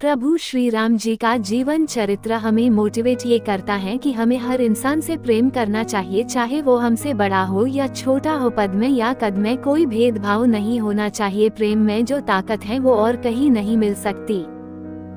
प्रभु श्री राम जी का जीवन चरित्र हमें मोटिवेट ये करता है कि हमें हर इंसान से प्रेम करना चाहिए, चाहे वो हमसे बड़ा हो या छोटा हो, पद में या कद में कोई भेदभाव नहीं होना चाहिए। प्रेम में जो ताकत है वो और कहीं नहीं मिल सकती।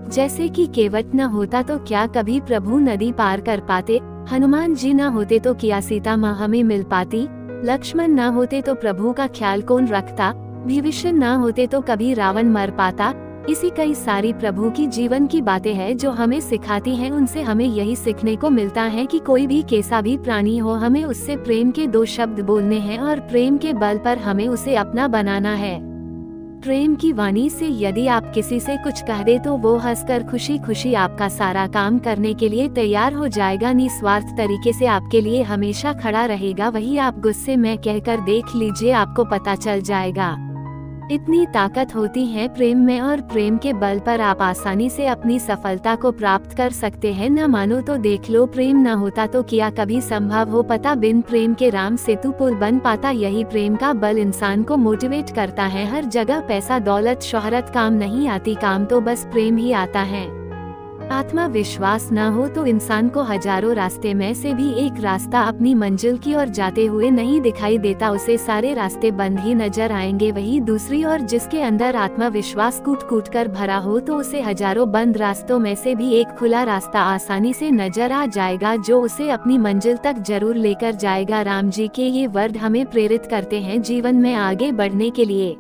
जैसे कि केवट न होता तो क्या कभी प्रभु नदी पार कर पाते, हनुमान जी न होते तो क्या सीता माँ हमें मिल पाती, लक्ष्मण न होते तो प्रभु का ख्याल कौन रखता, विभीषण न होते तो कभी रावण मर पाता। इसी कई सारी प्रभु की जीवन की बातें हैं जो हमें सिखाती हैं। उनसे हमें यही सीखने को मिलता है कि कोई भी कैसा भी प्राणी हो, हमें उससे प्रेम के दो शब्द बोलने हैं और प्रेम के बल पर हमें उसे अपना बनाना है। प्रेम की वाणी से यदि आप किसी से कुछ कह दे तो वो हंसकर खुशी खुशी आपका सारा काम करने के लिए तैयार हो जाएगा, निस्वार्थ तरीके से आपके लिए हमेशा खड़ा रहेगा। वही आप गुस्से में कहकर देख लीजिए, आपको पता चल जाएगा। इतनी ताकत होती है प्रेम में, और प्रेम के बल पर आप आसानी से अपनी सफलता को प्राप्त कर सकते हैं। न मानो तो देख लो, प्रेम न होता तो क्या कभी संभव हो पता, बिन प्रेम के राम सेतु पुल बन पाता। यही प्रेम का बल इंसान को मोटिवेट करता है। हर जगह पैसा दौलत शोहरत काम नहीं आती, काम तो बस प्रेम ही आता है। आत्मविश्वास न हो तो इंसान को हजारों रास्ते में से भी एक रास्ता अपनी मंजिल की ओर जाते हुए नहीं दिखाई देता, उसे सारे रास्ते बंद ही नजर आएंगे। वही दूसरी ओर जिसके अंदर आत्मविश्वास कूट कूट कर भरा हो तो उसे हजारों बंद रास्तों में से भी एक खुला रास्ता आसानी से नजर आ जाएगा, जो उसे अपनी मंजिल तक जरूर लेकर जाएगा। राम जी के ये वर्ड हमें प्रेरित करते हैं जीवन में आगे बढ़ने के लिए।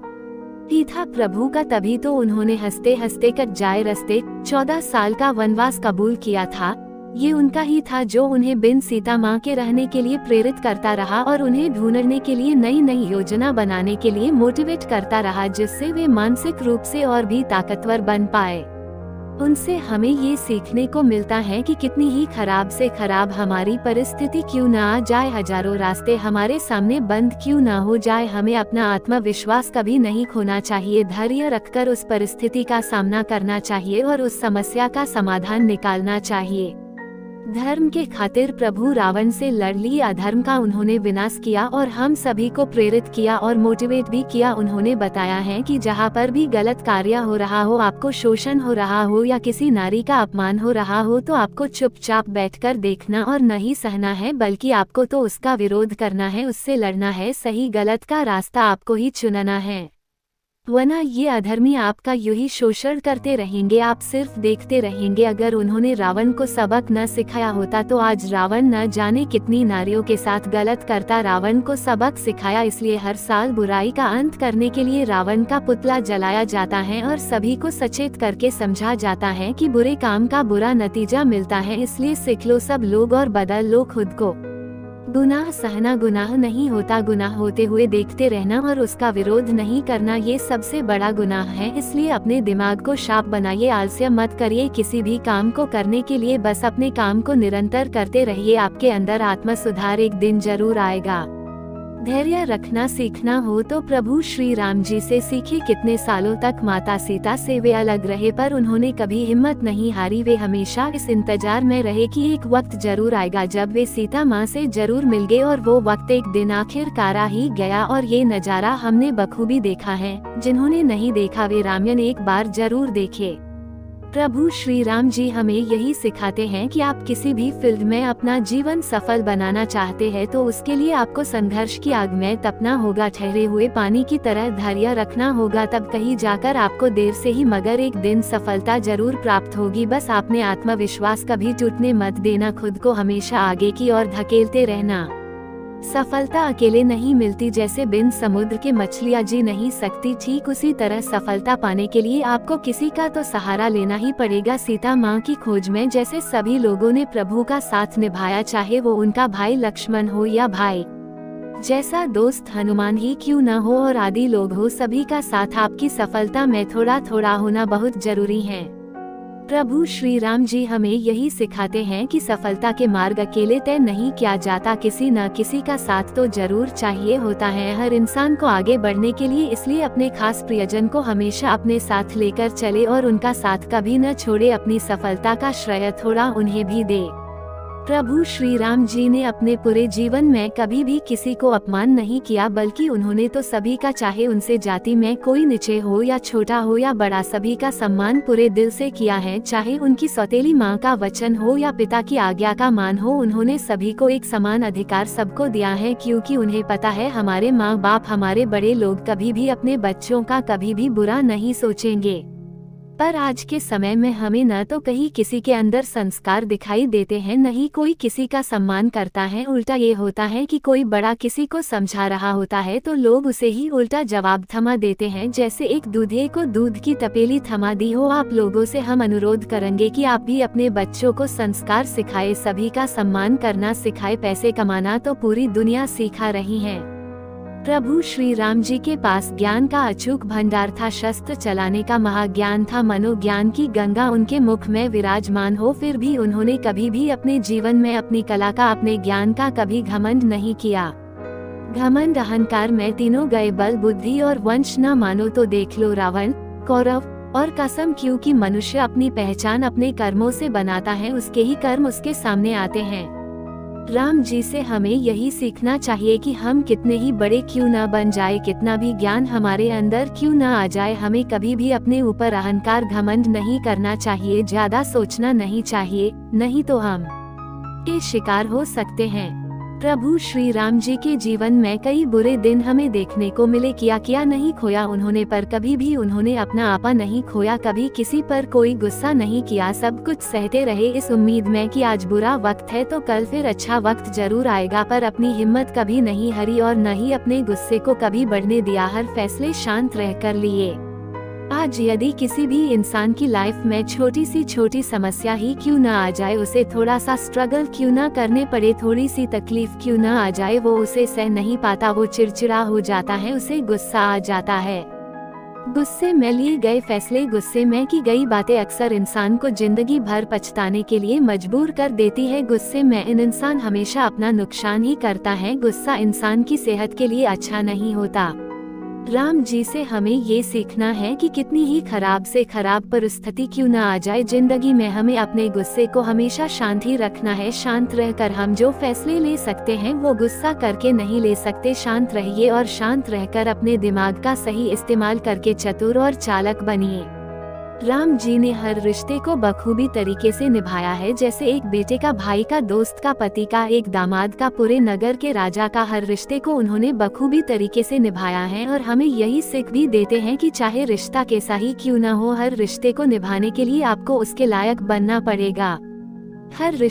ही था प्रभु का तभी तो उन्होंने हंसते हंसते कट जाए रस्ते 14 साल का वनवास कबूल किया था। ये उनका ही था जो उन्हें बिन सीता माँ के रहने के लिए प्रेरित करता रहा और उन्हें ढूंढने के लिए नई नई योजना बनाने के लिए मोटिवेट करता रहा, जिससे वे मानसिक रूप से और भी ताकतवर बन पाए। उनसे हमें ये सीखने को मिलता है कि कितनी ही खराब से खराब हमारी परिस्थिति क्यों न आ जाए, हजारों रास्ते हमारे सामने बंद क्यों न हो जाए, हमें अपना आत्मविश्वास कभी नहीं खोना चाहिए। धैर्य रखकर उस परिस्थिति का सामना करना चाहिए और उस समस्या का समाधान निकालना चाहिए। धर्म के खातिर प्रभु रावण से लड़ ली, अधर्म का उन्होंने विनाश किया और हम सभी को प्रेरित किया और मोटिवेट भी किया। उन्होंने बताया है कि जहाँ पर भी गलत कार्य हो रहा हो, आपको शोषण हो रहा हो या किसी नारी का अपमान हो रहा हो, तो आपको चुपचाप बैठकर देखना और नहीं सहना है, बल्कि आपको तो उसका विरोध करना है, उससे लड़ना है। सही गलत का रास्ता आपको ही चुनना है, वरना ये अधर्मी आपका यूं ही शोषण करते रहेंगे, आप सिर्फ देखते रहेंगे। अगर उन्होंने रावण को सबक न सिखाया होता तो आज रावण न जाने कितनी नारियों के साथ गलत करता। रावण को सबक सिखाया, इसलिए हर साल बुराई का अंत करने के लिए रावण का पुतला जलाया जाता है और सभी को सचेत करके समझा जाता है कि बुरे काम का बुरा नतीजा मिलता है। इसलिए सीख लो सब लोग और बदल लो खुद को। गुनाह सहना गुनाह नहीं होता, गुनाह होते हुए देखते रहना और उसका विरोध नहीं करना ये सबसे बड़ा गुनाह है। इसलिए अपने दिमाग को शार्प बनाइए, आलस्य मत करिए किसी भी काम को करने के लिए, बस अपने काम को निरंतर करते रहिए। आपके अंदर आत्म सुधार एक दिन जरूर आएगा। धैर्य रखना सीखना हो तो प्रभु श्री राम जी से सीखे। कितने सालों तक माता सीता से वे अलग रहे पर उन्होंने कभी हिम्मत नहीं हारी। वे हमेशा इस इंतजार में रहे कि एक वक्त जरूर आएगा जब वे सीता माँ से जरूर मिल गए, और वो वक्त एक दिन आखिरकार आ ही गया। और ये नजारा हमने बखूबी देखा है, जिन्होंने नहीं देखा वे रामायण एक बार जरूर देखे। प्रभु श्री राम जी हमें यही सिखाते हैं कि आप किसी भी फील्ड में अपना जीवन सफल बनाना चाहते हैं तो उसके लिए आपको संघर्ष की आग में तपना होगा, ठहरे हुए पानी की तरह धैर्य रखना होगा, तब कहीं जाकर आपको देर से ही मगर एक दिन सफलता जरूर प्राप्त होगी। बस आपने आत्मविश्वास कभी टूटने मत देना, खुद को हमेशा आगे की ओर धकेलते रहना। सफलता अकेले नहीं मिलती, जैसे बिन समुद्र के मछलियां जी नहीं सकती, ठीक उसी तरह सफलता पाने के लिए आपको किसी का तो सहारा लेना ही पड़ेगा। सीता माँ की खोज में जैसे सभी लोगों ने प्रभु का साथ निभाया, चाहे वो उनका भाई लक्ष्मण हो या भाई जैसा दोस्त हनुमान ही क्यों न हो और आदि लोग हो, सभी का साथ आपकी सफलता में थोड़ा थोड़ा होना बहुत जरूरी है। प्रभु श्री राम जी हमें यही सिखाते हैं कि सफलता के मार्ग अकेले तय नहीं किया जाता, किसी न किसी का साथ तो जरूर चाहिए होता है हर इंसान को आगे बढ़ने के लिए। इसलिए अपने खास प्रियजन को हमेशा अपने साथ लेकर चले और उनका साथ कभी न छोड़े। अपनी सफलता का श्रेय थोड़ा उन्हें भी दे। प्रभु श्री राम जी ने अपने पूरे जीवन में कभी भी किसी को अपमान नहीं किया, बल्कि उन्होंने तो सभी का, चाहे उनसे जाति में कोई नीचे हो या छोटा हो या बड़ा, सभी का सम्मान पूरे दिल से किया है। चाहे उनकी सौतेली माँ का वचन हो या पिता की आज्ञा का मान हो, उन्होंने सभी को एक समान अधिकार सबको दिया है, क्योंकि उन्हें पता है हमारे माँ बाप, हमारे बड़े लोग कभी भी अपने बच्चों का कभी भी बुरा नहीं सोचेंगे। पर आज के समय में हमें न तो कहीं किसी के अंदर संस्कार दिखाई देते हैं, न ही कोई किसी का सम्मान करता है। उल्टा ये होता है कि कोई बड़ा किसी को समझा रहा होता है तो लोग उसे ही उल्टा जवाब थमा देते हैं, जैसे एक दूधिये को दूध की तपेली थमा दी हो। आप लोगों से हम अनुरोध करेंगे कि आप भी अपने बच्चों को संस्कार सिखाए, सभी का सम्मान करना सिखाए। पैसे कमाना तो पूरी दुनिया सिखा रही है। प्रभु श्री राम जी के पास ज्ञान का अचूक भंडार था, शस्त्र चलाने का महाज्ञान था, मनोज्ञान की गंगा उनके मुख में विराजमान हो, फिर भी उन्होंने कभी भी अपने जीवन में अपनी कला का, अपने ज्ञान का कभी घमंड नहीं किया। घमंड अहंकार में तीनों गए, बल बुद्धि और वंश न मानो तो देख लो रावण, कौरव और कसम, क्योंकि मनुष्य अपनी पहचान अपने कर्मों से बनाता है, उसके ही कर्म उसके सामने आते हैं। राम जी से हमें यही सीखना चाहिए कि हम कितने ही बड़े क्यों न बन जाए, कितना भी ज्ञान हमारे अंदर क्यों न आ जाए, हमें कभी भी अपने ऊपर अहंकार घमंड नहीं करना चाहिए, ज्यादा सोचना नहीं चाहिए, नहीं तो हम के शिकार हो सकते हैं। प्रभु श्री राम जी के जीवन में कई बुरे दिन हमें देखने को मिले, किया नहीं खोया उन्होंने, पर कभी भी उन्होंने अपना आपा नहीं खोया, कभी किसी पर कोई गुस्सा नहीं किया, सब कुछ सहते रहे इस उम्मीद में कि आज बुरा वक्त है तो कल फिर अच्छा वक्त जरूर आएगा। पर अपनी हिम्मत कभी नहीं हारी और न ही अपने गुस्से को कभी बढ़ने दिया, हर फैसले शांत रह कर लिए। आज यदि किसी भी इंसान की लाइफ में छोटी सी छोटी समस्या ही क्यों न आ जाए, उसे थोड़ा सा स्ट्रगल क्यों न करने पड़े, थोड़ी सी तकलीफ क्यों न आ जाए, वो उसे सह नहीं पाता, वो चिड़चिड़ा हो जाता है, उसे गुस्सा आ जाता है। गुस्से में लिए गए फैसले, गुस्से में की गई बातें अक्सर इंसान को जिंदगी भर पछताने के लिए मजबूर कर देती है। गुस्से में इंसान हमेशा अपना नुकसान ही करता है। गुस्सा इंसान की सेहत के लिए अच्छा नहीं होता। राम जी से हमें ये सीखना है कि कितनी ही खराब से खराब परिस्थिति क्यों न आ जाए जिंदगी में, हमें अपने गुस्से को हमेशा शांत ही रखना है। शांत रहकर हम जो फैसले ले सकते हैं वो गुस्सा करके नहीं ले सकते। शांत रहिए और शांत रहकर अपने दिमाग का सही इस्तेमाल करके चतुर और चालाक बनिए। राम जी ने हर रिश्ते को बखूबी तरीके से निभाया है, जैसे एक बेटे का, भाई का, दोस्त का, पति का, एक दामाद का, पूरे नगर के राजा का, हर रिश्ते को उन्होंने बखूबी तरीके से निभाया है। और हमें यही सीख भी देते हैं कि चाहे रिश्ता कैसा ही क्यों न हो, हर रिश्ते को निभाने के लिए आपको उसके लायक बनना पड़ेगा। हर रिश्ते